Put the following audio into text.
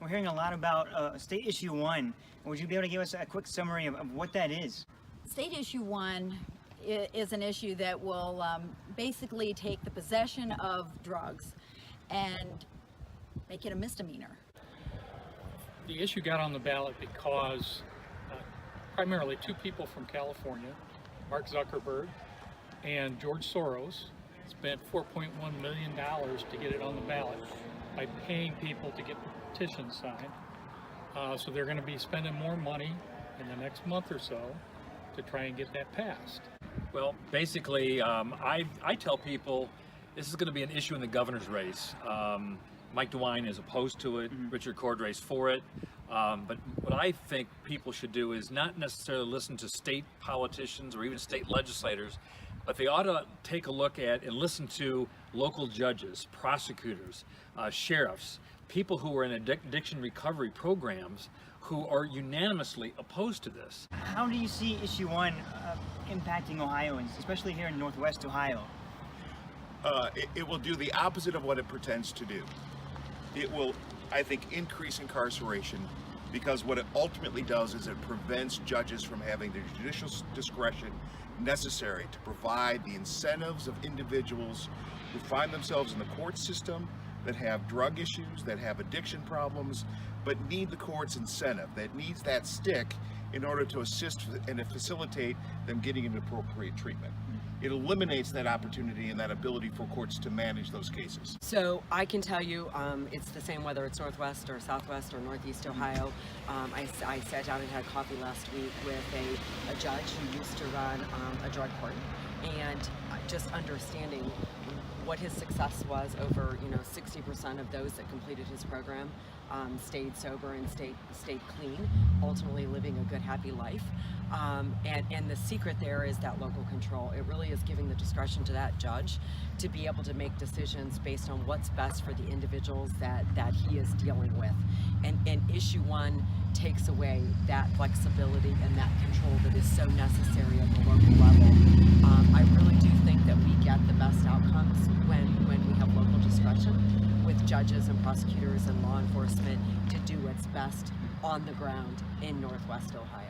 We're hearing a lot about State Issue 1. Would you be able to give us a quick summary of what that is? State Issue 1 is an issue that will basically take the possession of drugs and make it a misdemeanor. The issue got on the ballot because primarily two people from California, Mark Zuckerberg and George Soros, spent $4.1 million to get it on the ballot by paying people to get the petition signed. So they're going to be spending more money in the next month or so to try and get that passed. Well, basically, I tell people this is going to be an issue in the governor's race. Mike DeWine is opposed to it, Richard Cordray's for it. But what I think people should do is not necessarily listen to state politicians or even state legislators, but they ought to take a look at and listen to local judges, prosecutors, sheriffs, people who are in addiction recovery programs who are unanimously opposed to this. How do you see Issue 1 impacting Ohioans, especially here in Northwest Ohio? It will do the opposite of what it pretends to do. It will, I think, increase incarceration, because what it ultimately does is it prevents judges from having the judicial discretion necessary to provide the incentives of individuals who find themselves in the court system, that have drug issues, that have addiction problems, but need the court's incentive, that needs that stick in order to assist and to facilitate them getting an appropriate treatment. It eliminates that opportunity and that ability for courts to manage those cases. So I can tell you it's the same whether it's Northwest or Southwest or Northeast Ohio. I sat down and had coffee last week with a judge who used to run a drug court, and just understanding what his success was. Over 60% of those that completed his program stayed sober and stayed clean, ultimately living a good, happy life. And the secret there is that local control. It really is giving the discretion to that judge to be able to make decisions based on what's best for the individuals that he is dealing with. And Issue 1 takes away that flexibility and that control that is so necessary at the local level. I really do think that we get the best outcomes when we have local discretion with judges and prosecutors and law enforcement to do what's best on the ground in Northwest Ohio.